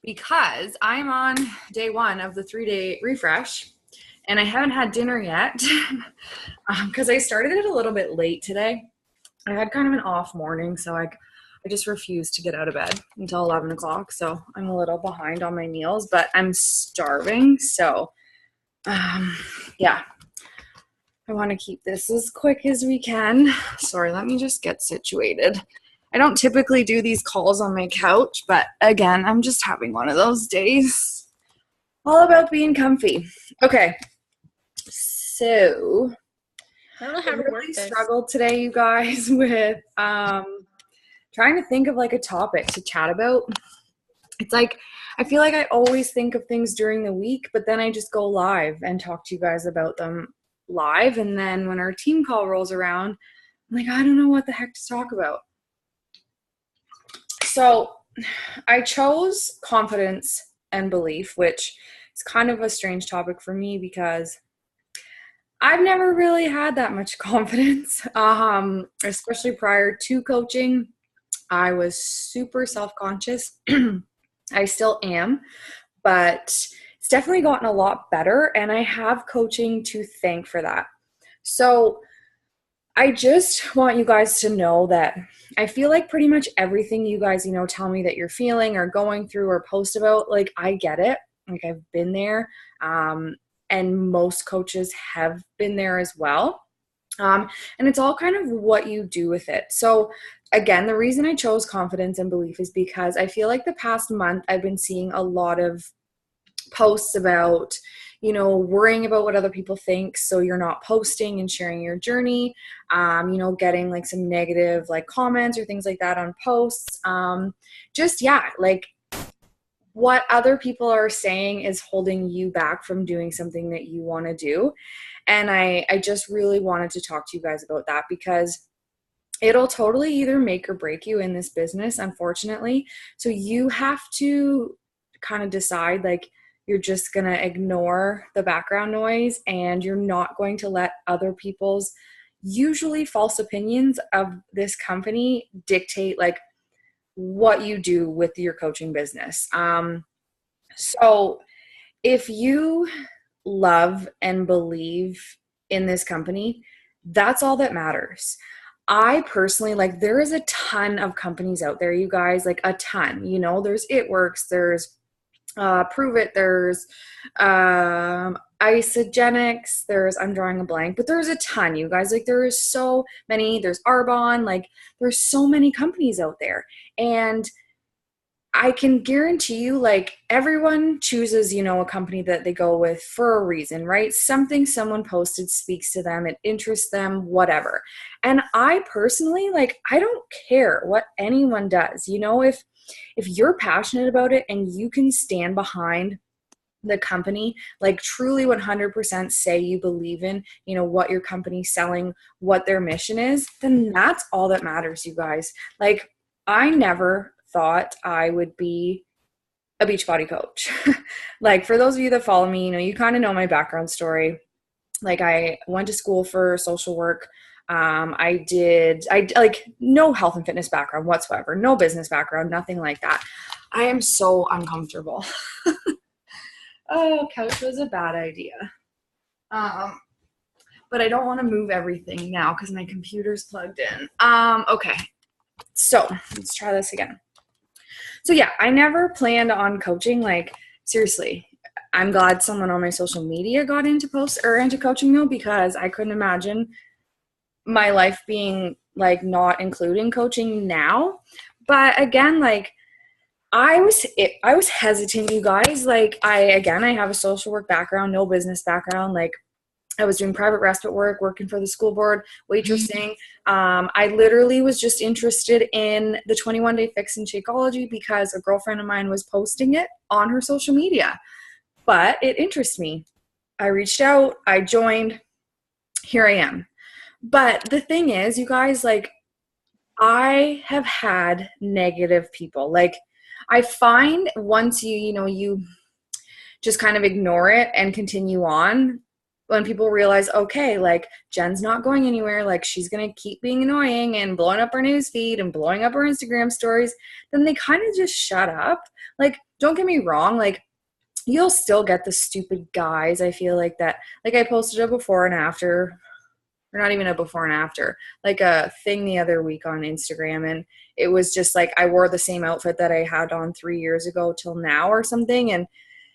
because I'm on day one of the 3-day refresh and I haven't had dinner yet because I started it a little bit late today. I had kind of an off morning, so I just refused to get out of bed until 11 o'clock. So I'm a little behind on my meals, but I'm starving. So, yeah, I want to keep this as quick as we can. Sorry, let me just get situated. I don't typically do these calls on my couch, but again, I'm just having one of those days. All about being comfy. Okay, so I don't know I how to work really this. struggled today, you guys, with trying to think of like a topic to chat about. It's like I feel like I always think of things during the week, but then I just go live and talk to you guys about them live. And then when our team call rolls around, I'm like, I don't know what the heck to talk about. So I chose confidence and belief, which is kind of a strange topic for me because I've never really had that much confidence, especially prior to coaching. I was super self-conscious. I still am, but it's definitely gotten a lot better, and I have coaching to thank for that. So I just want you guys to know that I feel like pretty much everything you guys, tell me that you're feeling or going through or post about, like, I get it. Like, I've been there. And most coaches have been there as well. And it's all kind of what you do with it. So again, the reason I chose confidence and belief is because I feel like the past month I've been seeing a lot of posts about, worrying about what other people think. So you're not posting and sharing your journey, getting like some negative like comments or things like that on posts. Like what other people are saying is holding you back from doing something that you want to do. And I just really wanted to talk to you guys about that because it'll totally either make or break you in this business, unfortunately. So you have to kind of decide, like, you're just going to ignore the background noise and you're not going to let other people's usually false opinions of this company dictate like what you do with your coaching business. So if you love and believe in this company, that's all that matters. I personally, like, there is a ton of companies out there, you guys, like a ton, there's It Works, there's Prove It, there's Isagenix, I'm drawing a blank, but there's a ton, you guys, like there is so many, there's Arbonne, like there's so many companies out there. And I can guarantee you, like, everyone chooses, a company that they go with for a reason, right? Something someone posted speaks to them, it interests them, whatever. And I personally, like, I don't care what anyone does. If you're passionate about it and you can stand behind the company, like truly 100% say you believe in, what your company's selling, what their mission is, then that's all that matters, you guys. Like, I never thought I would be a Beachbody coach. Like, for those of you that follow me, you kind of know my background story. Like, I went to school for social work. I like no health and fitness background whatsoever, no business background, nothing like that. I am so uncomfortable. Oh, couch was a bad idea. But I don't want to move everything now because my computer's plugged in. Okay, so let's try this again. So yeah, I never planned on coaching. Like, seriously, I'm glad someone on my social media got into coaching though, because I couldn't imagine my life being like not including coaching now. But again, like, I was hesitant, you guys. Like, I have a social work background, no business background. Like, I was doing private respite work, working for the school board, waitressing. I literally was just interested in the 21-day fix in Shakeology because a girlfriend of mine was posting it on her social media. But it interests me. I reached out, I joined, here I am. But the thing is, you guys, like, I have had negative people. Like, I find once you just kind of ignore it and continue on, when people realize, okay, like Jen's not going anywhere, like she's going to keep being annoying and blowing up our news feed and blowing up our Instagram stories, then they kind of just shut up. Like, don't get me wrong, like you'll still get the stupid guys. I feel like that, like I posted a before and after, or not even a before and after, like a thing the other week on Instagram. And it was just like, I wore the same outfit that I had on 3 years ago till now or something. And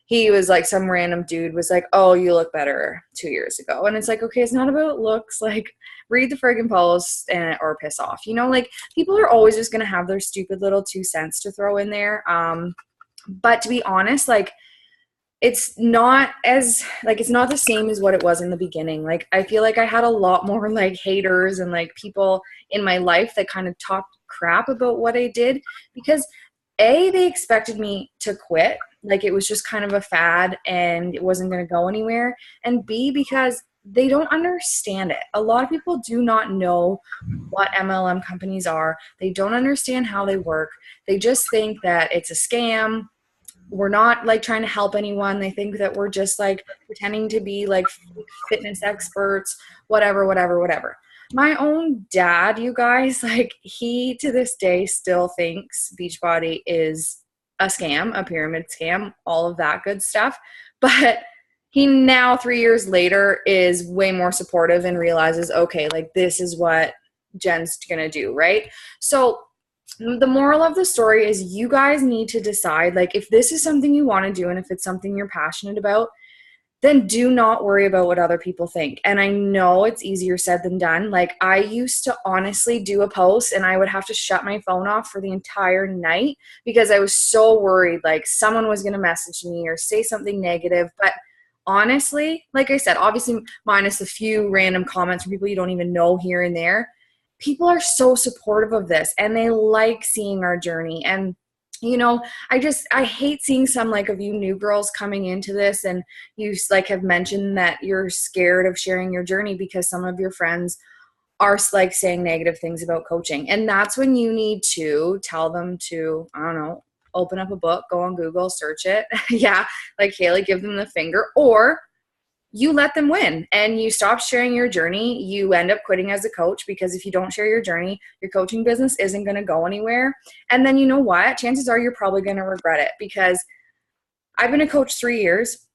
he was like, some random dude was like, oh, you look better 2 years ago. And it's like, okay, it's not about looks. Like, read the friggin' post and or piss off. You know, like people are always just going to have their stupid little 2 cents to throw in there. But to be honest, like, it's not as like it's not the same as what it was in the beginning. Like I feel like I had a lot more like haters and like people in my life that kind of talked crap about what I did because they expected me to quit, like it was just kind of a fad and it wasn't going to go anywhere, and B, because they don't understand it. A lot of people do not know what MLM companies are. They don't understand how they work. They just think that it's a scam. We're not like trying to help anyone. They think that we're just like pretending to be like fitness experts, whatever. My own dad, you guys, like he to this day still thinks Beachbody is a scam, a pyramid scam, all of that good stuff. But he now 3 years later is way more supportive and realizes, okay, like this is what Jen's going to do. Right. So the moral of the story is you guys need to decide, like, if this is something you want to do and if it's something you're passionate about, then do not worry about what other people think. And I know it's easier said than done. Like, I used to honestly do a post and I would have to shut my phone off for the entire night because I was so worried, like, someone was going to message me or say something negative. But honestly, like I said, obviously minus a few random comments from people you don't even know here and there, people are so supportive of this and they like seeing our journey. And, you know, I hate seeing some like of you new girls coming into this and you like have mentioned that you're scared of sharing your journey because some of your friends are like saying negative things about coaching. And that's when you need to tell them to, I don't know, open up a book, go on Google, search it. Yeah. Like Haley, give them the finger, or you let them win and you stop sharing your journey. You end up quitting as a coach because if you don't share your journey, your coaching business isn't going to go anywhere. And then you know what? Chances are you're probably going to regret it, because I've been a coach 3 years.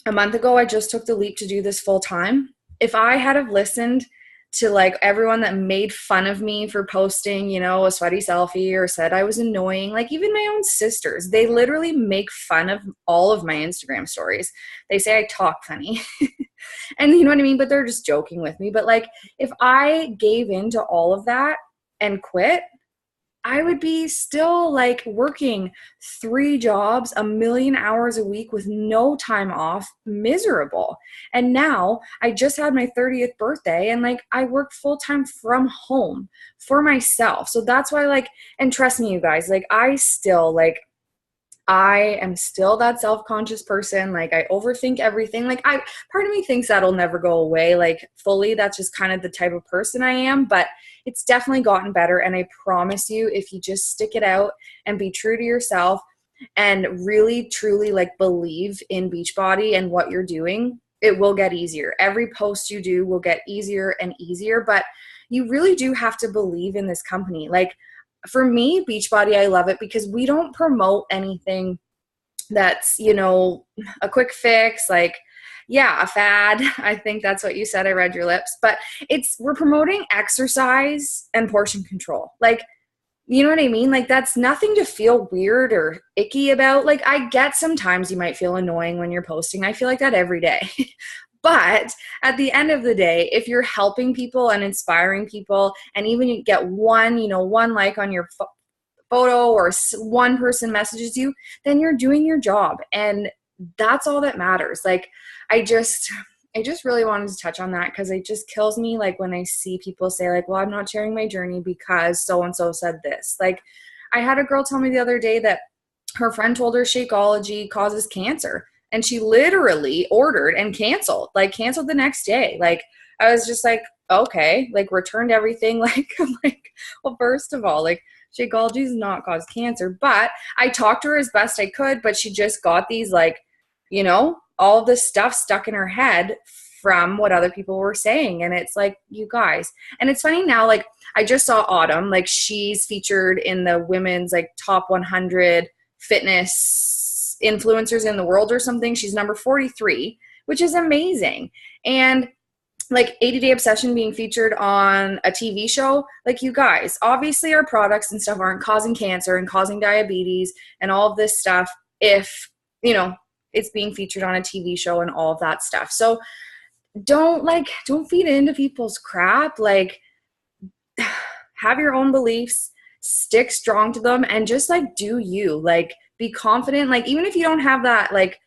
A month ago, I just took the leap to do this full time. If I had have listened to like everyone that made fun of me for posting, you know, a sweaty selfie or said I was annoying, like even my own sisters, they literally make fun of all of my Instagram stories. They say I talk funny and you know what I mean? But they're just joking with me. But like, if I gave into all of that and quit, I would be still like working 3 jobs, 1,000,000 hours a week with no time off, miserable. And now I just had my 30th birthday and like I work full time from home for myself. So that's why, like, and trust me, you guys, like I am still that self-conscious person. Like I overthink everything. Like part of me thinks that'll never go away, like fully. That's just kind of the type of person I am, but it's definitely gotten better. And I promise you, if you just stick it out and be true to yourself and really, truly like believe in Beachbody and what you're doing, it will get easier. Every post you do will get easier and easier, but you really do have to believe in this company. Like, for me, Beachbody, I love it because we don't promote anything that's, you know, a quick fix, like, yeah, a fad. I think that's what you said. I read your lips. But we're promoting exercise and portion control. Like, you know what I mean? Like, that's nothing to feel weird or icky about. Like, I get sometimes you might feel annoying when you're posting. I feel like that every day. But at the end of the day, if you're helping people and inspiring people, and even you get one, you know, one like on your photo or one person messages you, then you're doing your job. And that's all that matters. Like, I just really wanted to touch on that because it just kills me. Like when I see people say like, well, I'm not sharing my journey because so-and-so said this. Like, I had a girl tell me the other day that her friend told her Shakeology causes cancer. And she literally ordered and canceled the next day. Like, I was just like, okay, like returned everything. Like, I'm like, well, first of all, like Shakeology does not cause cancer, but I talked to her as best I could, but she just got these, like, you know, all of this stuff stuck in her head from what other people were saying. And it's like, you guys, and it's funny now, like I just saw Autumn, like she's featured in the women's like top 100 fitness influencers in the world or something. She's number 43, which is amazing. And like 80 Day Obsession being featured on a TV show, like you guys, obviously our products and stuff aren't causing cancer and causing diabetes and all of this stuff if, you know, it's being featured on a TV show and all of that stuff. So don't feed into people's crap. Like have your own beliefs, stick strong to them, and just like do you. Like be confident. Like even if you don't have that like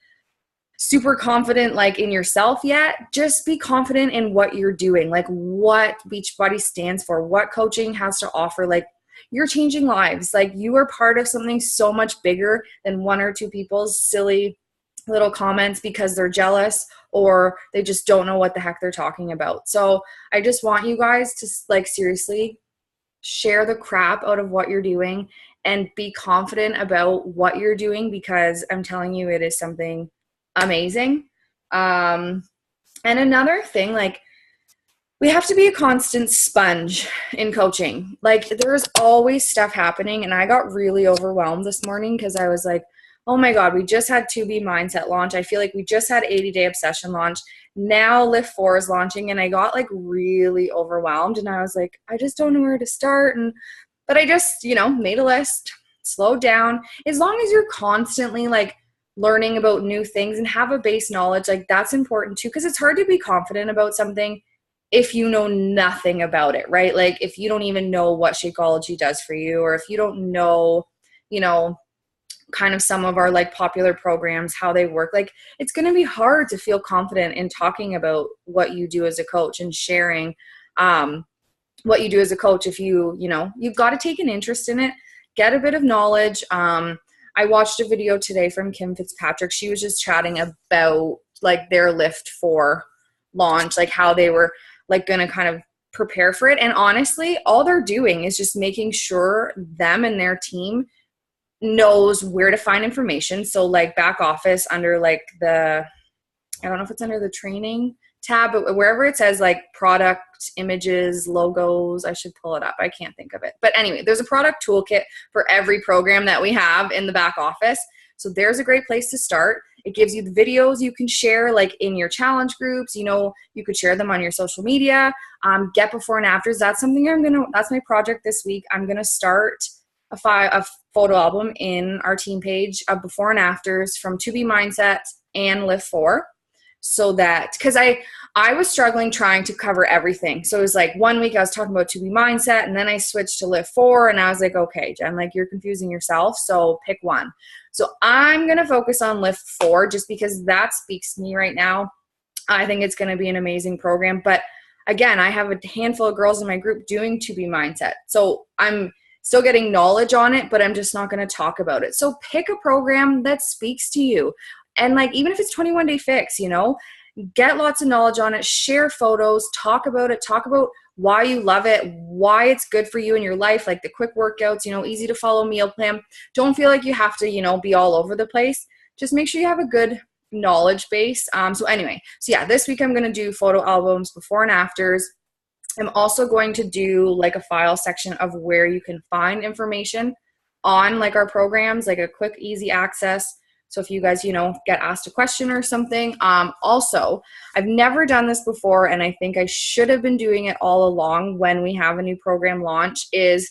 super confident like in yourself yet, just be confident in what you're doing, like what Beachbody stands for, what coaching has to offer. Like you're changing lives. Like you are part of something so much bigger than one or two people's silly little comments because they're jealous or they just don't know what the heck they're talking about. So I just want you guys to like seriously share the crap out of what you're doing and be confident about what you're doing, because I'm telling you, it is something amazing. And another thing, like we have to be a constant sponge in coaching. Like there's always stuff happening, and I got really overwhelmed this morning because I was like, oh my God, we just had 2B Mindset launch. I feel like we just had 80 Day Obsession launch. Now Lift 4 is launching, and I got like really overwhelmed, and I was like, I just don't know where to start. But I just, you know, made a list, slowed down. As long as you're constantly like learning about new things and have a base knowledge, like that's important too, because it's hard to be confident about something if you know nothing about it, right? Like if you don't even know what Shakeology does for you, or if you don't know, you know, kind of some of our like popular programs, how they work, like it's going to be hard to feel confident in talking about what you do as a coach and sharing what you do as a coach. If you know, you've got to take an interest in it, get a bit of knowledge. I watched a video today from Kim Fitzpatrick. She was just chatting about like their Lift 4 launch, like how they were like going to kind of prepare for it. And honestly, all they're doing is just making sure them and their team knows where to find information. So like back office under like I don't know if it's under the training tab, but wherever it says like product images, logos, I should pull it up. I can't think of it. But anyway, there's a product toolkit for every program that we have in the back office. So there's a great place to start. It gives you the videos you can share like in your challenge groups. You know, you could share them on your social media. Get before and afters. That's something that's my project this week. I'm going to start a photo album in our team page of before and afters from 2B Mindset and Lift 4. So that, because I was struggling trying to cover everything. So it was like 1 week I was talking about 2B Mindset, and then I switched to Lift 4, and I was like, okay, Jen, like you're confusing yourself, so pick one. So I'm going to focus on Lift 4 just because that speaks to me right now. I think it's going to be an amazing program. But again, I have a handful of girls in my group doing 2B Mindset. So I'm still getting knowledge on it, but I'm just not going to talk about it. So pick a program that speaks to you. And like, even if it's 21 Day Fix, you know, get lots of knowledge on it, share photos, talk about it, talk about why you love it, why it's good for you in your life, like the quick workouts, you know, easy to follow meal plan. Don't feel like you have to, you know, be all over the place. Just make sure you have a good knowledge base. So yeah, this week I'm going to do photo albums, before and afters. I'm also going to do like a file section of where you can find information on like our programs, like a quick, easy access. So if you guys, you know, get asked a question or something. Also, I've never done this before, and I think I should have been doing it all along when we have a new program launch, is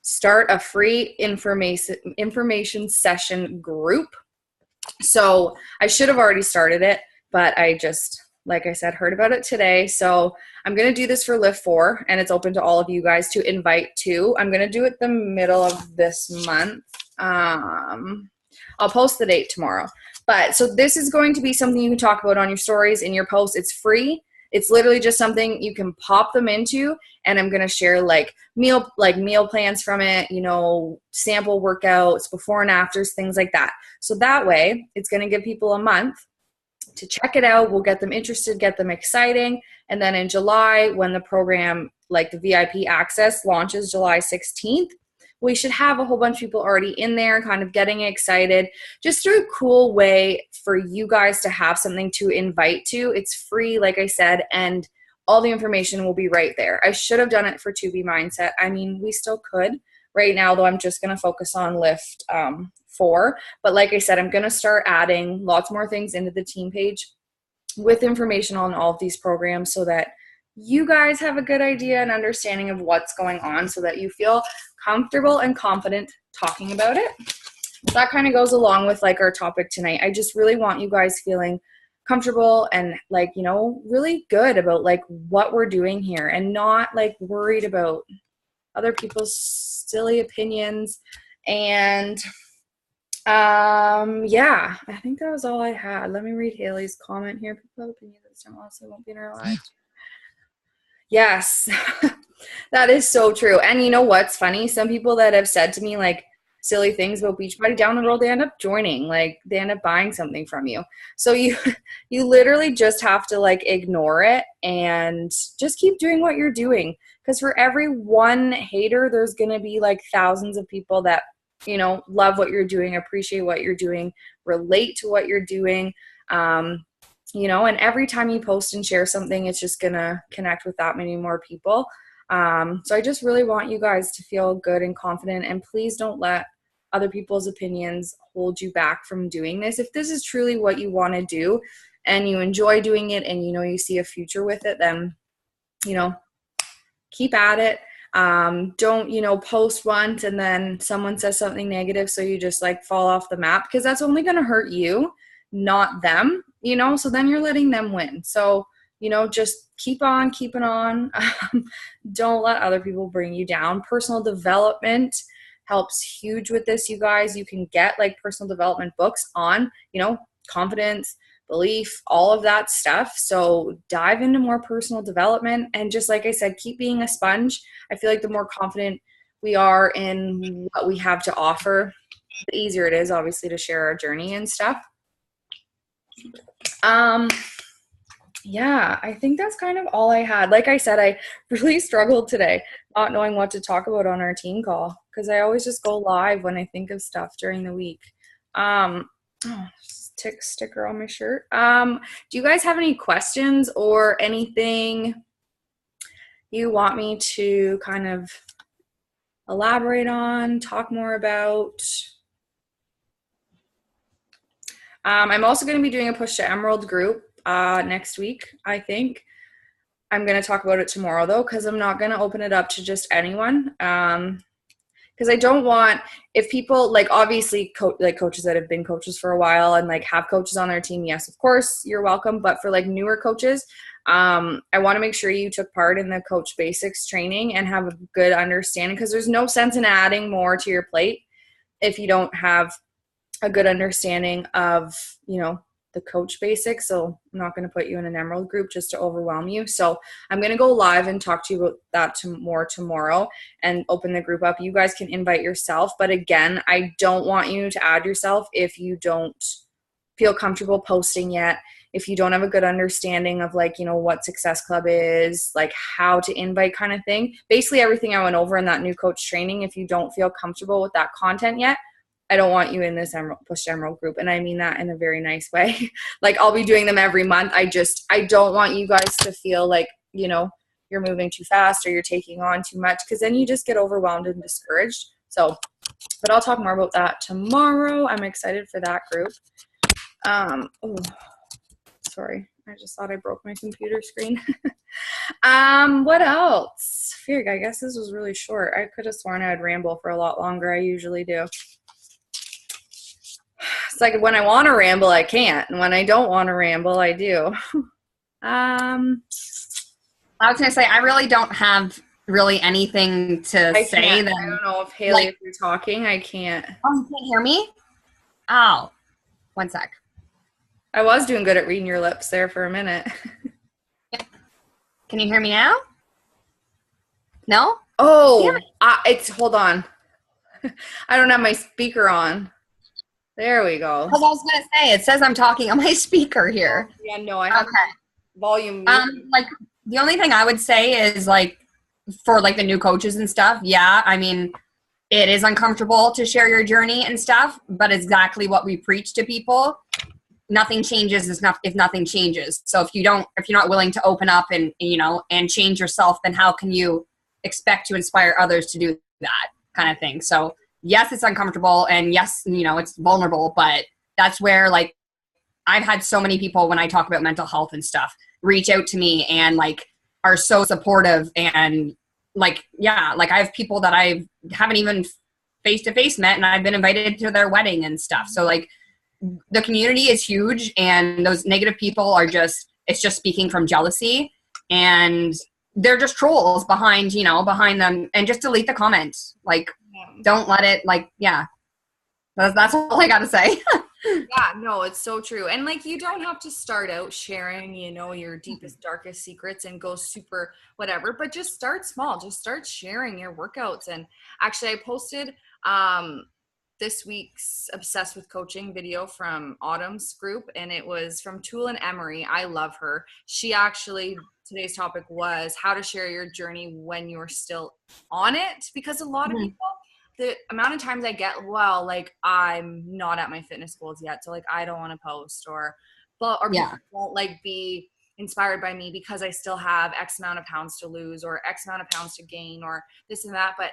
start a free information session group. So I should have already started it, but I just, like I said, heard about it today. So I'm going to do this for Lift 4, and it's open to all of you guys to invite to. I'm going to do it the middle of this month. I'll post the date tomorrow. But so this is going to be something you can talk about on your stories, in your posts. It's free. It's literally just something you can pop them into, and I'm going to share like meal plans from it, you know, sample workouts, before and afters, things like that. So that way it's going to give people a month to check it out. We'll get them interested, get them exciting. And then in July, when the program, like the VIP access launches July 16th, we should have a whole bunch of people already in there kind of getting excited. Just a cool way for you guys to have something to invite to. It's free, like I said, and all the information will be right there. I should have done it for 2B Mindset. I mean, we still could. Right now, though, I'm just going to focus on Lift 4. But like I said, I'm going to start adding lots more things into the team page with information on all of these programs so that you guys have a good idea and understanding of what's going on so that you feel comfortable and confident talking about it. That kind of goes along with like our topic tonight. I just really want you guys feeling comfortable and like, you know, really good about like what we're doing here and not like worried about other people's silly opinions. And yeah, I think that was all I had. Let me read Haley's comment here. People have opinions that don't also won't be in our lives. Yes, that is so true. And you know what's funny? Some people that have said to me like silly things about Beachbody, down the road they end up joining, like they end up buying something from you. So you literally just have to like ignore it and just keep doing what you're doing, because for every one hater there's going to be like thousands of people that, you know, love what you're doing, appreciate what you're doing, relate to what you're doing. You know, and every time you post and share something, it's just going to connect with that many more people. So I just really want you guys to feel good and confident, and please don't let other people's opinions hold you back from doing this. If this is truly what you want to do and you enjoy doing it and, you know, you see a future with it, then, you know, keep at it. Don't, you know, post once and then someone says something negative so you just like fall off the map, because that's only going to hurt you, not them, you know, so then you're letting them win. So, you know, just keep on keeping on. Don't let other people bring you down. Personal development helps huge with this, you guys. You can get like personal development books on, you know, confidence, belief, all of that stuff. So dive into more personal development. And just like I said, keep being a sponge. I feel like the more confident we are in what we have to offer, the easier it is obviously to share our journey and stuff. Yeah, I think that's kind of all I had. Like I said, I really struggled today not knowing what to talk about on our team call, because I always just go live when I think of stuff during the week. Sticker on my shirt. Do you guys have any questions or anything you want me to kind of elaborate on, talk more about? I'm also going to be doing a Push to Emerald group next week, I think. I'm going to talk about it tomorrow, though, because I'm not going to open it up to just anyone. Because I don't want, if people, like, obviously, like, coaches that have been coaches for a while and, like, have coaches on their team, yes, of course, you're welcome. But for, like, newer coaches, I want to make sure you took part in the Coach Basics training and have a good understanding, because there's no sense in adding more to your plate if you don't have a good understanding of, you know, the Coach Basics. So I'm not going to put you in an Emerald group just to overwhelm you. So I'm going to go live and talk to you about that more tomorrow and open the group up. You guys can invite yourself. But again, I don't want you to add yourself if you don't feel comfortable posting yet, if you don't have a good understanding of, like, you know, what Success Club is, like how to invite kind of thing. Basically everything I went over in that new coach training. If you don't feel comfortable with that content yet, I don't want you in this Push to Emerald group. And I mean that in a very nice way. Like, I'll be doing them every month. I don't want you guys to feel like, you know, you're moving too fast or you're taking on too much, because then you just get overwhelmed and discouraged. So, but I'll talk more about that tomorrow. I'm excited for that group. Oh, sorry. I just thought I broke my computer screen. What else? Fig, I guess this was really short. I could have sworn I'd ramble for a lot longer. I usually do. It's like when I want to ramble, I can't. And when I don't want to ramble, I do. I was going to say, I really don't have really anything to say. I don't know if Haley, if you're talking, I can't. Oh, you can't hear me? Oh, one sec. I was doing good at reading your lips there for a minute. Can you hear me now? No? Oh, hold on. I don't have my speaker on. There we go. Because I was going to say, it says I'm talking on my speaker here. Yeah, no, I have volume. Like, the only thing I would say is, like, for, like, the new coaches and stuff, yeah, I mean, it is uncomfortable to share your journey and stuff, but exactly what we preach to people. Nothing changes if nothing changes. So if you're not willing to open up and, you know, and change yourself, then how can you expect to inspire others to do that kind of thing? So yes, it's uncomfortable, and yes, you know, it's vulnerable, but that's where, like, I've had so many people, when I talk about mental health and stuff, reach out to me and like are so supportive, and like, yeah, like I have people that I haven't even face to face met, and I've been invited to their wedding and stuff. So like, the community is huge, and those negative people are it's just speaking from jealousy, and they're just trolls behind them, and just delete the comments. Like, don't let it, like, yeah, that's all I gotta say. Yeah, no, it's so true. And like, you don't have to start out sharing, you know, your deepest, darkest secrets and go super whatever, but just start small. Just start sharing your workouts. And actually, I posted this week's Obsessed with Coaching video from Autumn's group, and it was from Tulin Emery. I love her. She actually, today's topic was how to share your journey when you're still on it, because a lot of people, the amount of times I get, well, like, I'm not at my fitness goals yet, so like I don't want to post, or people won't like be inspired by me because I still have X amount of pounds to lose or X amount of pounds to gain or this and that. But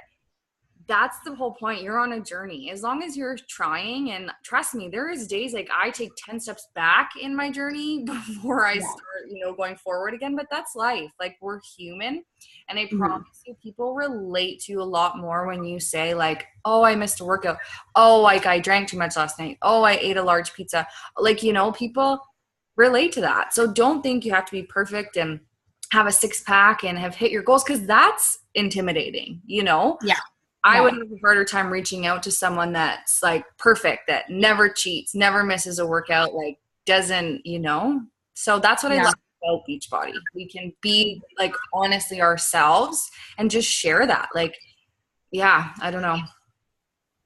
that's the whole point. You're on a journey. As long as you're trying, and trust me, there is days like I take 10 steps back in my journey before I start, you know, going forward again. But that's life. Like, we're human. And I promise you, people relate to you a lot more when you say like, oh, I missed a workout. Oh, like I drank too much last night. Oh, I ate a large pizza. Like, you know, people relate to that. So don't think you have to be perfect and have a 6-pack and have hit your goals, because that's intimidating, you know? Yeah. I would have a harder time reaching out to someone that's like perfect, that never cheats, never misses a workout, like doesn't, you know? So that's what I love about Beachbody. We can be like honestly ourselves and just share that. Like, yeah, I don't know.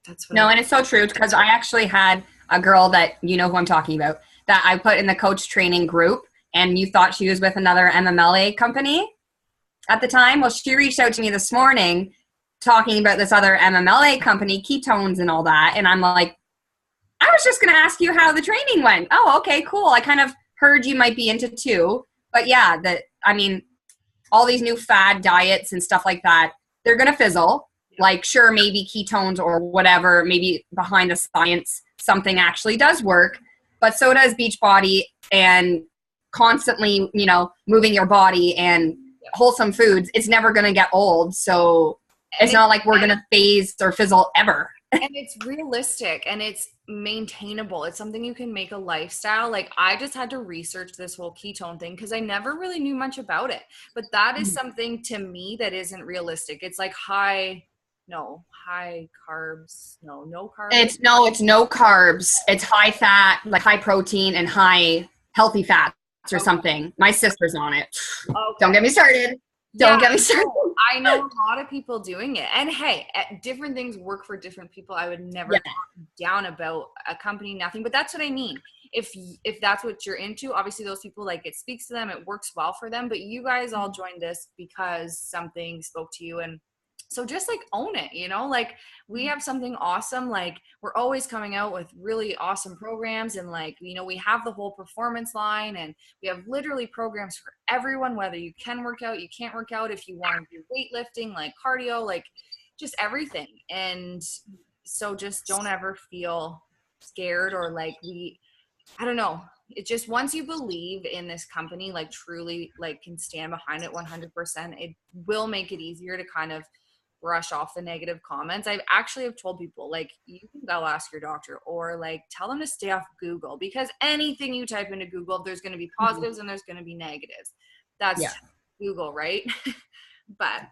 That's what and it's so true, because I actually had a girl that, you know who I'm talking about, that I put in the coach training group, and you thought she was with another MMLA company at the time. Well, she reached out to me this morning talking about this other MMLA company, ketones and all that. And I'm like, I was just going to ask you how the training went. Oh, okay, cool. I kind of heard you might be into too. But yeah, all these new fad diets and stuff like that, they're going to fizzle. Like, sure, maybe ketones or whatever, maybe behind the science, something actually does work. But so does Beachbody, and constantly, you know, moving your body and wholesome foods. It's never going to get old. So it's not like we're going to phase or fizzle ever. And it's realistic, and it's maintainable. It's something you can make a lifestyle. Like, I just had to research this whole ketone thing because I never really knew much about it. But that is something to me that isn't realistic. It's like high carbs. No carbs. It's no carbs. It's high fat, like high protein and high healthy fats or something. My sister's on it. Okay. Don't get me started. Don't get me started. I know a lot of people doing it. And hey, different things work for different people. I would never talk down about a company, nothing. But that's what I mean. If that's what you're into, obviously those people, like, it speaks to them. It works well for them. But you guys all joined this because something spoke to you. And so just like own it, you know, like we have something awesome. Like, we're always coming out with really awesome programs, and like, you know, we have the whole performance line, and we have literally programs for everyone, whether you can work out, you can't work out, if you want to do weightlifting, like cardio, like just everything. And so just don't ever feel scared or like I don't know. It just, once you believe in this company, like truly like can stand behind it 100%, it will make it easier to kind of brush off the negative comments. I've actually have told people, like, you can go ask your doctor, or like tell them to stay off Google, because anything you type into Google, there's going to be positives and there's going to be negatives. That's Google, right? But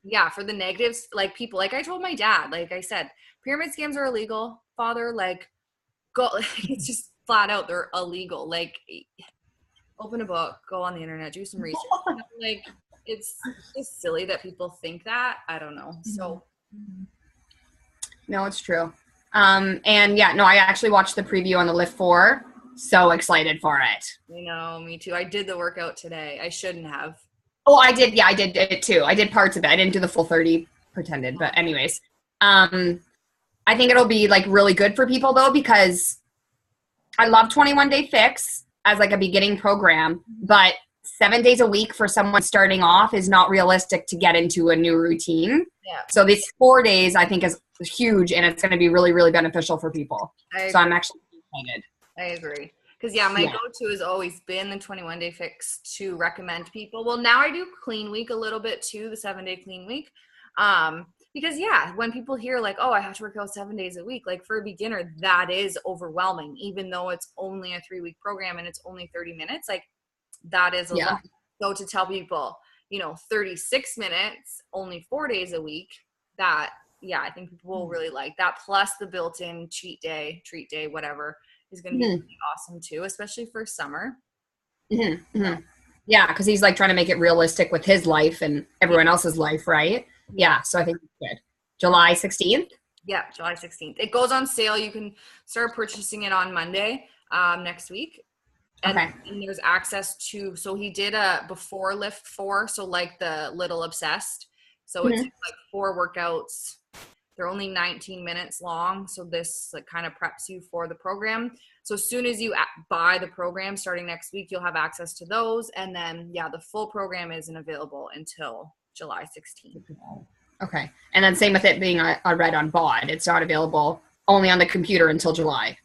yeah, for the negatives, like people, like I told my dad, like I said, pyramid scams are illegal. Father, like, go, it's just flat out, they're illegal. Like, open a book, go on the internet, do some research. Like, it's just silly that people think that. I don't know. So no, it's true. And yeah, no, I actually watched the preview on the Lift 4. So excited for it. You know, me too. I did the workout today. I shouldn't have. Oh, I did. Yeah, I did it too. I did parts of it. I didn't do the full 30, pretended. But anyways, I think it'll be like really good for people though, because I love 21 Day Fix as like a beginning program, but 7 days a week for someone starting off is not realistic to get into a new routine. Yeah. So this 4 days I think is huge, and it's going to be really, really beneficial for people. So I'm actually excited. I agree. Because my go-to has always been the 21 Day Fix to recommend people. Well, now I do clean week a little bit too, the 7-day clean week. Because when people hear like, oh, I have to work out 7 days a week, like for a beginner, that is overwhelming, even though it's only a 3-week program and it's only 30 minutes, like that is a lot. So to tell people, 36 minutes, only 4 days a week, that, I think people will really like that. Plus the built-in cheat day, treat day, whatever is going to be really awesome too, especially for summer. Yeah, because he's like trying to make it realistic with his life and everyone else's life, right? Yeah, so I think it's good. July 16th? Yeah, July 16th. It goes on sale. You can start purchasing it on Monday next week. And, and there's access to, so he did a before Lift 4, so like the Little Obsessed. So it's like 4 workouts. They're only 19 minutes long, so this like kind of preps you for the program. So as soon as you buy the program starting next week, you'll have access to those. And then, the full program isn't available until July 16th. Okay. And then same with it being a read on BOD. It's not available only on the computer until July.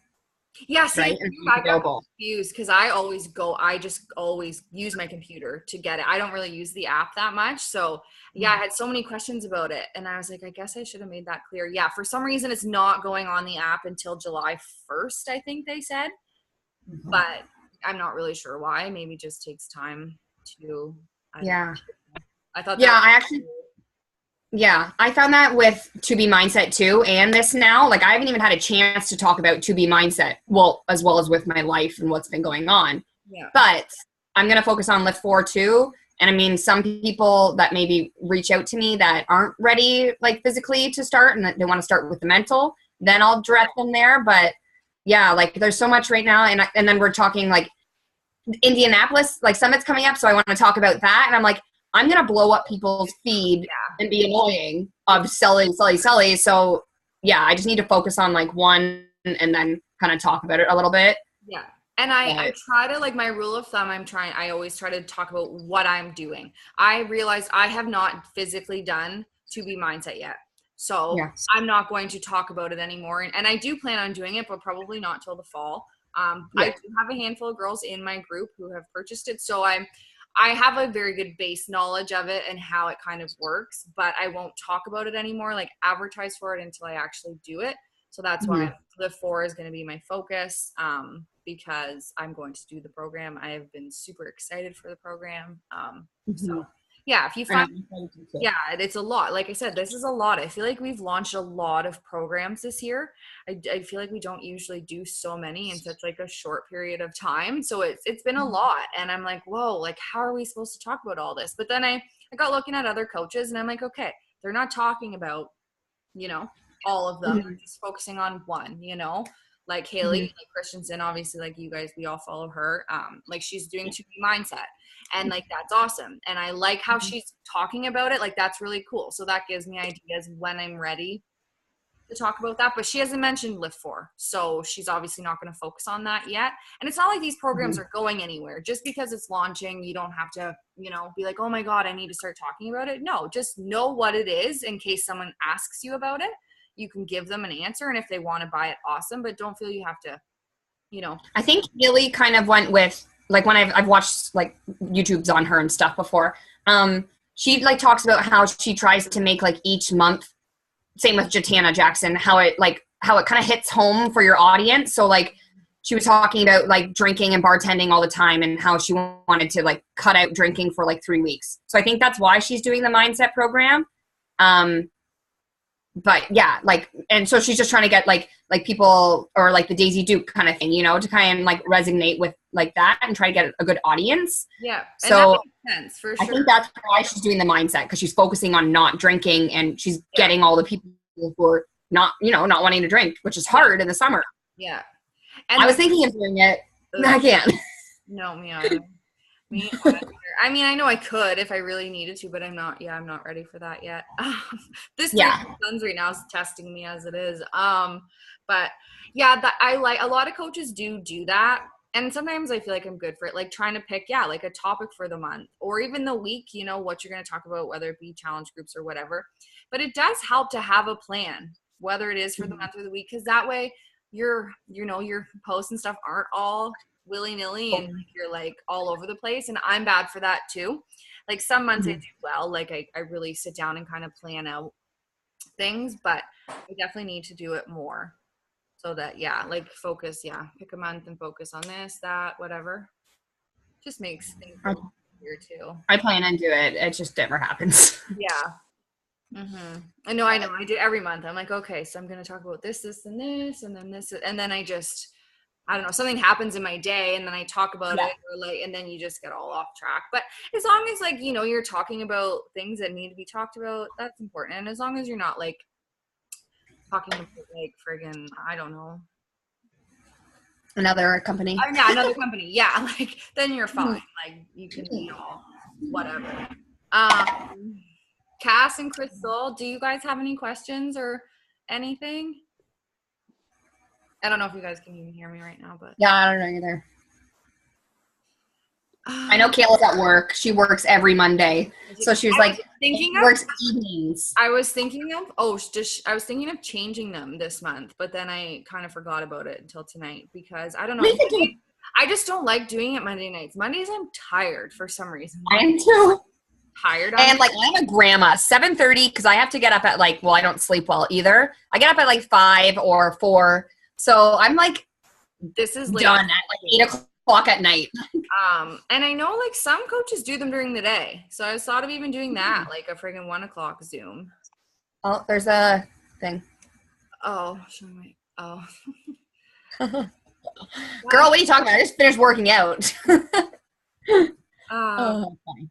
Yeah, see, right? I got confused because I just always use my computer to get it. I don't really use the app that much. So I had so many questions about it. And I was like, I guess I should have made that clear. Yeah, for some reason it's not going on the app until July 1st, I think they said. But I'm not really sure why. Maybe it just takes time to I thought I found that with To Be Mindset too, and this now, like I haven't even had a chance to talk about To Be Mindset, as well as with my life and what's been going on. Yeah. But I'm going to focus on Lift 4 too. And I mean, some people that maybe reach out to me that aren't ready, like physically to start and that they want to start with the mental, then I'll direct them there. But like there's so much right now. And then we're talking like Indianapolis, like Summit's coming up. So I want to talk about that. And I'm like, I'm going to blow up people's feed and be annoying of selling. So I just need to focus on like one and then kind of talk about it a little bit. Yeah. And I try to, like, my rule of thumb, I always try to talk about what I'm doing. I realized I have not physically done To Be Mindset yet. So I'm not going to talk about it anymore. And I do plan on doing it, but probably not till the fall. I do have a handful of girls in my group who have purchased it. So I have a very good base knowledge of it and how it kind of works, but I won't talk about it anymore, like advertise for it until I actually do it. So that's why the 4 is going to be my focus, because I'm going to do the program. I have been super excited for the program. So if you find, it's a lot. Like I said, this is a lot. I feel like we've launched a lot of programs this year. I feel like we don't usually do so many in such like a short period of time. So it's been a lot. And I'm like, whoa, like how are we supposed to talk about all this? But then I got looking at other coaches and I'm like, okay, they're not talking about, all of them. They're just focusing on one, like Haley, like Christensen, obviously, like you guys, we all follow her. Like she's doing To Be Mindset, and like that's awesome. And I like how she's talking about it. Like that's really cool. So that gives me ideas when I'm ready to talk about that. But she hasn't mentioned Lift 4, so she's obviously not going to focus on that yet. And it's not like these programs are going anywhere. Just because it's launching, you don't have to, be like, oh my God, I need to start talking about it. No, just know what it is in case someone asks you about it. You can give them an answer, and if they want to buy it, awesome, but don't feel you have to, I think Haley kind of went with, like, when I've watched like YouTubes on her and stuff before, she like talks about how she tries to make like each month, same with Jatana Jackson, how it kind of hits home for your audience. So like she was talking about like drinking and bartending all the time and how she wanted to like cut out drinking for like 3 weeks. So I think that's why she's doing the mindset program. But and so she's just trying to get like people, or like the Daisy Duke kind of thing, to kind of like resonate with like that and try to get a good audience. Yeah. So that makes sense, for sure. I think that's why she's doing the mindset, because she's focusing on not drinking, and she's getting all the people who are not, not wanting to drink, which is hard in the summer. Yeah. And I was thinking of doing it. I can't. No, me either. Me either. I mean, I know I could if I really needed to, but I'm not. Yeah, I'm not ready for that yet. This three Yeah. sons right now is testing me as it is. But yeah, that I like a lot of coaches do that, and sometimes I feel like I'm good for it. Like trying to pick, yeah, like a topic for the month or even the week. You know what you're going to talk about, whether it be challenge groups or whatever. But it does help to have a plan, whether it is for the month or the week, because that way your posts and stuff aren't all willy-nilly and like, you're like all over the place, and I'm bad for that too. Like some months I do well, like I really sit down and kind of plan out things, but I definitely need to do it more so that yeah, like focus, yeah, pick a month and focus on this, that, whatever. Just makes things go easier too. I plan and do it. It just never happens. Yeah. I know I do every month. I'm like, okay, so I'm going to talk about this and this and then this, and then I don't know, something happens in my day and then I talk about it or like, and then you just get all off track. But as long as like, you're talking about things that need to be talked about, that's important. And as long as you're not like talking about like friggin', I don't know. Another company. Oh, yeah, another company. Yeah. Like then you're fine. Like you can be all whatever. Cass and Crystal, do you guys have any questions or anything? I don't know if you guys can even hear me right now, but Yeah, I don't know either. I know Kayla's at work. She works every Monday, so she was like, works evenings. I was thinking of changing them this month, but then I kind of forgot about it until tonight because I don't know. I just don't like doing it Monday nights. Mondays I'm tired for some reason. I am too. Tired. And like I'm a grandma, 7:30 because I have to get up at like, well, I don't sleep well either. I get up at like 5 or 4. So I'm like, this is done at like 8 o'clock at night. And I know like some coaches do them during the day. So I thought of even doing that, like a friggin' 1 o'clock Zoom. Oh, there's a thing. Oh, show me. Oh. Girl, what are you talking about? I just finished working out. Fine.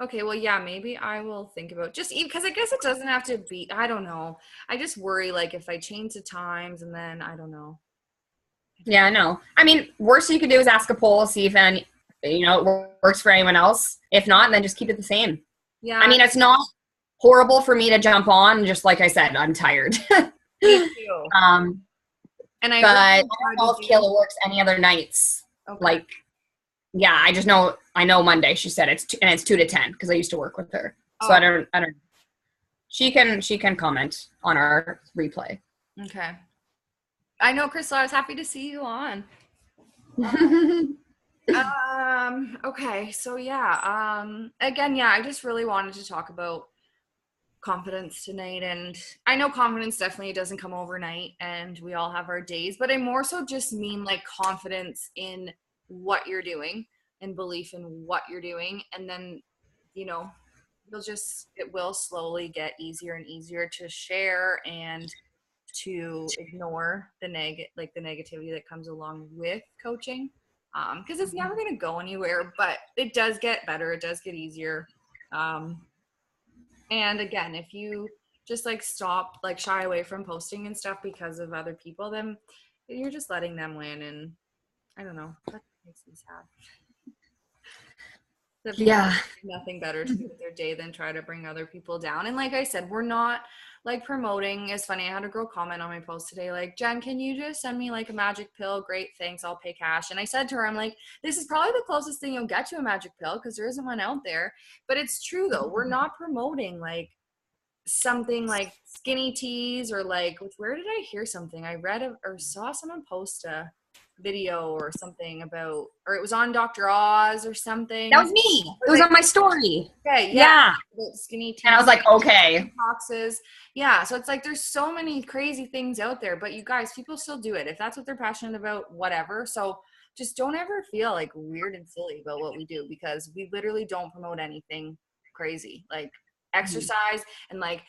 Okay, well, yeah, maybe I will think about just because I guess it doesn't have to be, I don't know. I just worry like if I change the times and then I don't know. Yeah, no. I mean, worst you could do is ask a poll, see if it works for anyone else. If not, then just keep it the same. Yeah. I mean, it's not horrible for me to jump on. Just like I said, I'm tired. Me too. But I don't know if Kayla works any other nights. Okay. Like, yeah, I know Monday. She said it's 2 to 10 because I used to work with her. So I don't. She can comment on our replay. Okay. I know, Crystal, I was happy to see you on. Okay, so yeah. Again, yeah, I just really wanted to talk about confidence tonight, and I know confidence definitely doesn't come overnight and we all have our days, but I more so just mean like confidence in what you're doing and belief in what you're doing, and then it will slowly get easier and easier to share and to ignore the negativity that comes along with coaching, because it's never going to go anywhere, but it does get better, it does get easier. And again, if you just like stop, like shy away from posting and stuff because of other people, then you're just letting them win, and I don't know, that makes me sad. Yeah, nothing better to do with their day than try to bring other people down. And like I said, we're not like promoting. It's funny, I had a girl comment on my post today like, Jen, can you just send me like a magic pill? Great, thanks, I'll pay cash. And I said to her, I'm like, this is probably the closest thing you'll get to a magic pill because there isn't one out there. But it's true though, we're not promoting like something like skinny teas or like, where did I hear something? I read or saw someone post a video or something about, or it was on Dr. Oz or something. That was me. It was on my story. Okay, yeah. Skinny tea. And I was like, okay. Boxes. Yeah, so it's like there's so many crazy things out there, but you guys, people still do it. If that's what they're passionate about, whatever. So just don't ever feel like weird and silly about what we do, because we literally don't promote anything crazy. Like exercise and like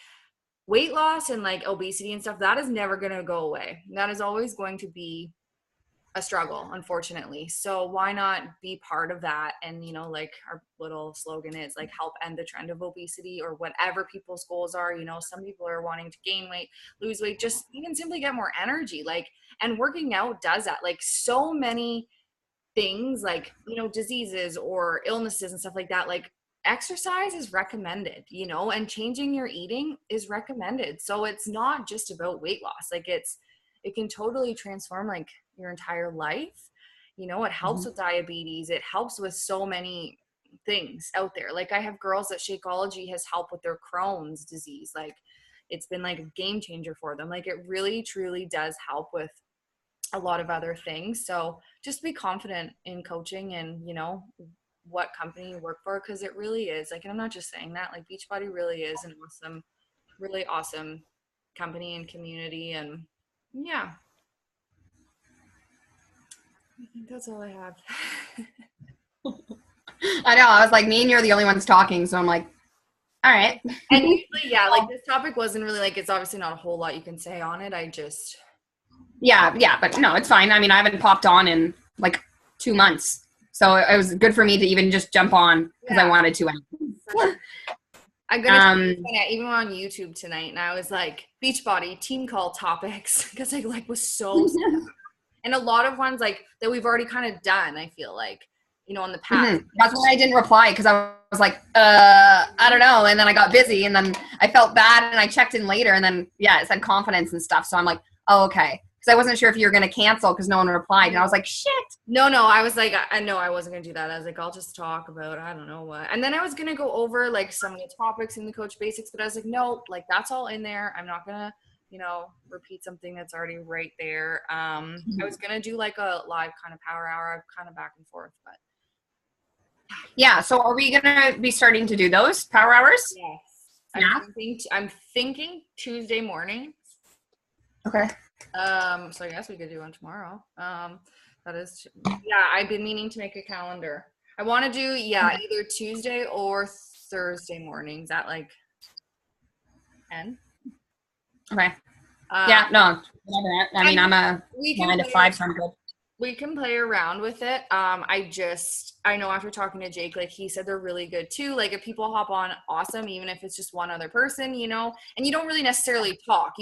weight loss and like obesity and stuff, that is never going to go away. That is always going to be a struggle, unfortunately. So why not be part of that? And like our little slogan is like, help end the trend of obesity, or whatever people's goals are. Some people are wanting to gain weight, lose weight, just even simply get more energy, like, and working out does that. Like so many things like, you know, diseases or illnesses and stuff like that, like exercise is recommended, you know, and changing your eating is recommended. So it's not just about weight loss. Like it can totally transform like your entire life. You know, it helps with diabetes. It helps with so many things out there. Like I have girls that Shakeology has helped with their Crohn's disease. Like it's been like a game changer for them. Like it really truly does help with a lot of other things. So just be confident in coaching and, you know, what company you work for, because it really is like, and I'm not just saying that, like Beachbody really is an awesome, really awesome company and community. And yeah, I think that's all I have. I know. I was like, me and you're the only ones talking, so I'm like, all right. And usually, yeah, like this topic wasn't really like, it's obviously not a whole lot you can say on it. I just Yeah, but no, it's fine. I mean, I haven't popped on in like 2 months, so it was good for me to even just jump on because I wanted to. I'm gonna even on YouTube tonight, and I was like Beachbody team call topics because I like was so and a lot of ones like that we've already kind of done. I feel like, you know, in the past. That's why I didn't reply, because I was like, I don't know, and then I got busy, and then I felt bad, and I checked in later, and then it said confidence and stuff. So I'm like, oh, okay. Because I wasn't sure if you were going to cancel because no one replied. And I was like, shit. No, I was like, I know I wasn't going to do that. I was like, I'll just talk about, I don't know what. And then I was going to go over like some of the topics in the Coach Basics, but I was like, no, like that's all in there. I'm not going to, you know, repeat something that's already right there. I was going to do like a live kind of power hour, kind of back and forth, but. Yeah. So are we going to be starting to do those power hours? Yes. Yeah. I'm thinking Tuesday morning. Okay. So I guess we could do one tomorrow. That is, I've been meaning to make a calendar. I want to do, either Tuesday or Thursday mornings at like 10. Okay. No, whatever. I mean, I'm a 9 to 5, so I'm good. We can play around with it. I know after talking to Jake, like he said, they're really good too. Like if people hop on, awesome. Even if it's just one other person, you know, and you don't really necessarily talk.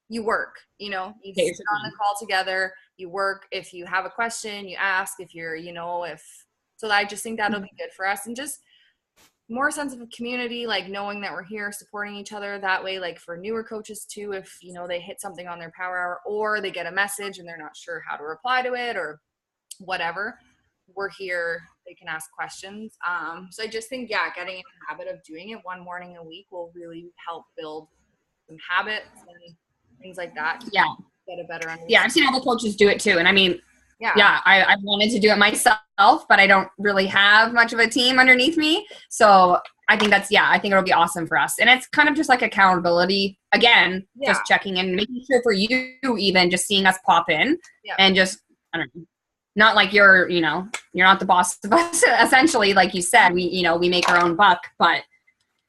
You work, you know, you sit on the call together, you work. If you have a question, you ask. If you're, you know, so I just think that'll be good for us, and just more sense of a community, like knowing that we're here supporting each other that way, like for newer coaches too, if, you know, they hit something on their power hour or they get a message and they're not sure how to reply to it or whatever, we're here, they can ask questions. So I just think, getting in the habit of doing it one morning a week will really help build some habits and things like that. Yeah. Get a better understanding. Yeah, I've seen other coaches do it too. And I mean, I wanted to do it myself, but I don't really have much of a team underneath me. So I think I think it'll be awesome for us. And it's kind of just like accountability. Again, just checking in, making sure for you, even just seeing us pop in and just, I don't know, not like you're not the boss of us, essentially, like you said, we make our own buck, but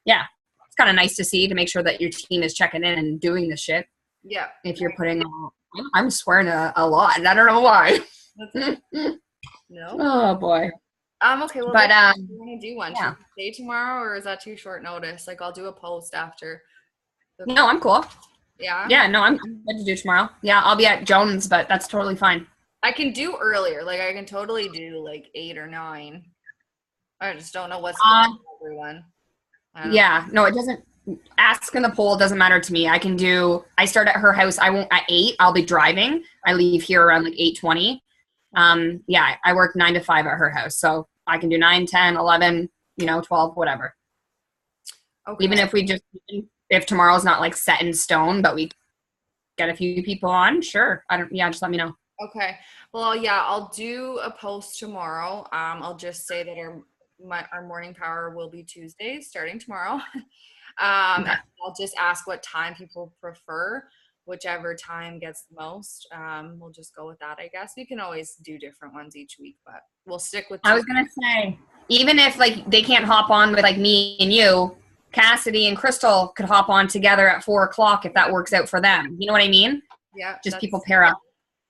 it's kind of nice to see, to make sure that your team is checking in and doing the shit. Yeah. If you're putting, I'm swearing a lot, and I don't know why. No. Oh boy. Okay. Well, but you want to do one today, tomorrow, or is that too short notice? Like I'll do a post after. No, I'm cool. Yeah. Yeah. No, I'm good to do tomorrow. Yeah, I'll be at Jones, but that's totally fine. I can do earlier. Like I can totally do like 8 or 9. I just don't know what's going on for everyone. Yeah. No, it doesn't. Ask in the poll doesn't matter to me. I start at her house. I won't at 8. I'll be driving. I leave here around like 8:20. I work 9 to 5 at her house. So I can do 9, 10, 11, 12, whatever. Okay. Even if tomorrow's not like set in stone, but we get a few people on, sure. Just let me know. Okay. Well, I'll do a post tomorrow. I'll just say that our morning power will be Tuesdays starting tomorrow. Okay. I'll just ask what time people prefer, whichever time gets the most. We'll just go with that, I guess. We can always do different ones each week, but we'll stick with. I was gonna say, even if like they can't hop on with like me and you, Cassidy and Crystal could hop on together at 4:00 if that works out for them. You know what I mean? Yeah. Just people pair up.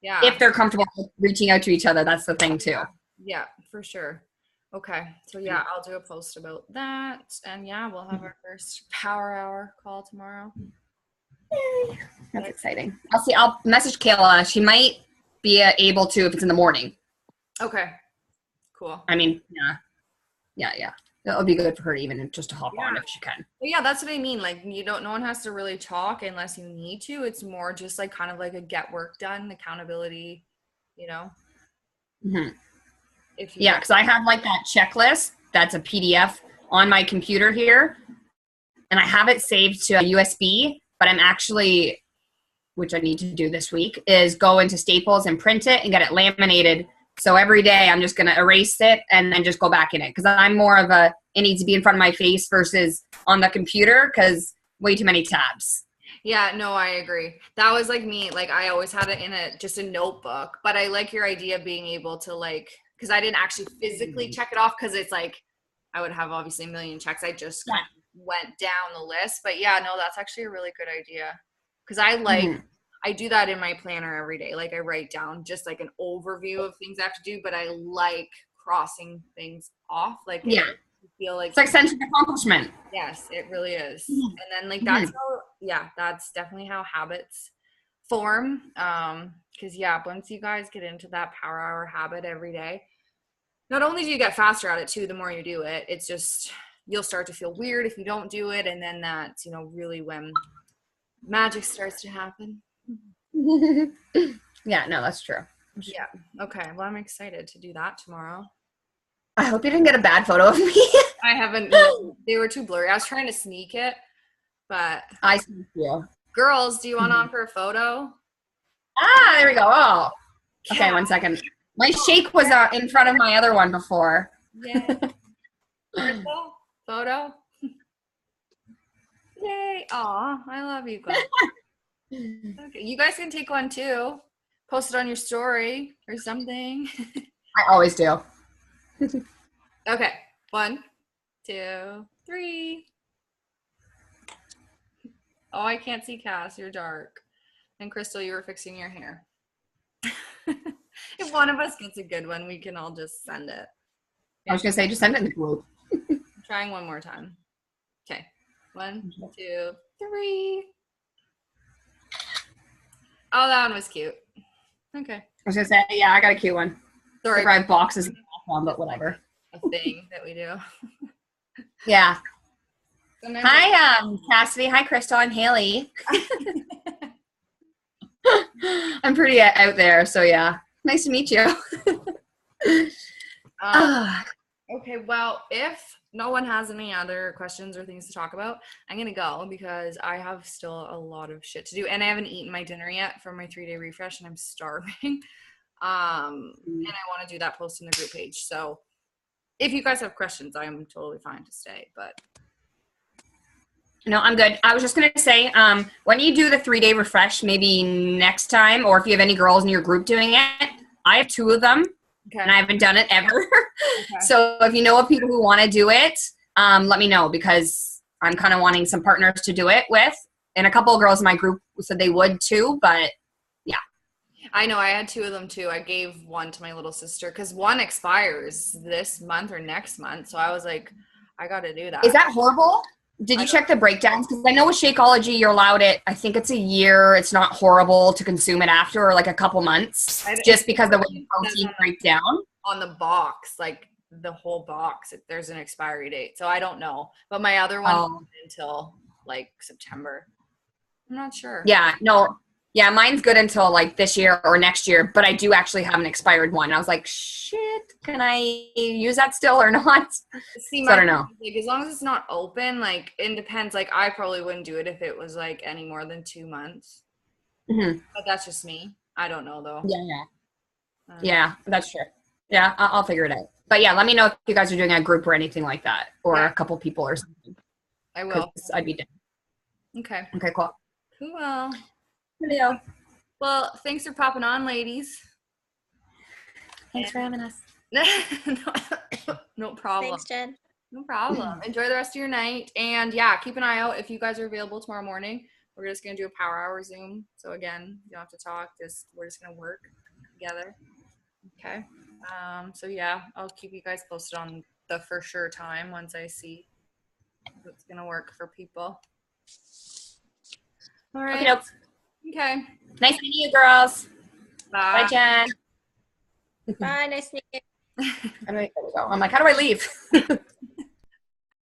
Yeah. If they're comfortable reaching out to each other, that's the thing too. Yeah, for sure. Okay, so I'll do a post about that, and we'll have our first power hour call tomorrow. Yay. That's exciting. I'll message Kayla. She might be able to if it's in the morning. Okay. Cool. I mean, yeah. That would be good for her to even just to hop Yeah. on if she can. But yeah, that's what I mean. Like no one has to really talk unless you need to. It's more just like kind of like a get work done, accountability, you know, Hmm. if you Yeah, get. because I have like that checklist that's a PDF on my computer here, and I have it saved to a USB, but I'm actually, which I need to do this week, is go into Staples and print it and get it laminated. So every day I'm just going to erase it and then just go back in it. Because I'm more of a, it needs to be in front of my face versus on the computer because way too many tabs. Yeah, no, I agree. That was like me. Like I always had it in just a notebook, but I like your idea of being able to like, because I didn't actually physically check it off because it's like I would have obviously a million checks. I just kind of went down the list. But yeah, no, that's actually a really good idea. Because I do that in my planner every day. Like I write down just like an overview of things I have to do, but I like crossing things off. Like Yeah. I feel like It's like sense of accomplishment. yes, it really is. Mhm. And then like that's how that's definitely how habits form. Because yeah, once you guys get into that power hour habit every day, not only do you get faster at it too, the more you do it, it's just you'll start to feel weird if you don't do it. And then that's, really when magic starts to happen. Yeah, no, that's true. Yeah. Okay. Well, I'm excited to do that tomorrow. I hope you didn't get a bad photo of me. I haven't, they were too blurry. I was trying to sneak it, but I see you. girls, do you want on for a photo? Ah, there we go. Oh, okay, 1 second. My shake was in front of my other one before. Yay. Crystal, photo. Yay. Aw, I love you guys. Okay. You guys can take one too. Post it on your story or something. I always do. Okay. 1, 2, 3. Oh, I can't see Cass. You're dark. And Crystal, you were fixing your hair. If one of us gets a good one, we can all just send it. I was going to say, just send it in the group. I'm trying one more time. Okay. 1, 2, 3. Oh, that one was cute. Okay. I was going to say, yeah, I got a cute one. Sorry. I have boxes on, but whatever. A thing that we do. Yeah. Sometimes Hi, Cassidy. Hi, Crystal. I'm Haley. I'm pretty out there, so yeah. Nice to meet you. Okay, well, if no one has any other questions or things to talk about, I'm going to go because I have still a lot of shit to do. And I haven't eaten my dinner yet for my 3-day refresh, and I'm starving. And I want to do that post in the group page. So if you guys have questions, I'm totally fine to stay. But no, I'm good. I was just going to say, when you do the 3-day refresh, maybe next time, or if you have any girls in your group doing it, I have 2 of them. okay. And I haven't done it ever. Okay. So if you know of people who want to do it, let me know because I'm kind of wanting some partners to do it with. And a couple of girls in my group said they would too, but yeah. I know I had 2 of them too. I gave one to my little sister because one expires this month or next month. So I was like, I got to do that. Is that horrible? Did you check the breakdowns? Because I know with Shakeology, you're allowed it. I think it's a year. It's not horrible to consume it after or like a couple months just because the way the protein breaks down. On the box, like the whole box, there's an expiry date. So I don't know. But my other one until like September. I'm not sure. Yeah, no. Yeah, mine's good until like this year or next year, but I do actually have an expired one. I was like, shit, can I use that still or not? See, so I don't know. Like, as long as it's not open, like it depends. Like I probably wouldn't do it if it was like any more than 2 months. Mm-hmm. But that's just me. I don't know though. Yeah. Yeah, that's true. Yeah, I'll figure it out. But yeah, let me know if you guys are doing a group or anything like that, or a couple people or something. I will. I'd be down. Okay. Okay, cool. Cool. Hello. Well, thanks for popping on, ladies. Thanks for having us. No problem. Thanks, Jen. No problem. Enjoy the rest of your night. And yeah, keep an eye out if you guys are available tomorrow morning. We're just going to do a power hour Zoom. So again, you don't have to talk. We're just going to work together. Okay. So yeah, I'll keep you guys posted on the for sure time once I see what's going to work for people. All right. Okay. Nice meeting you, girls. Bye. Bye, Jen. Bye. Nice to meet you. And there we go. I'm like, how do I leave?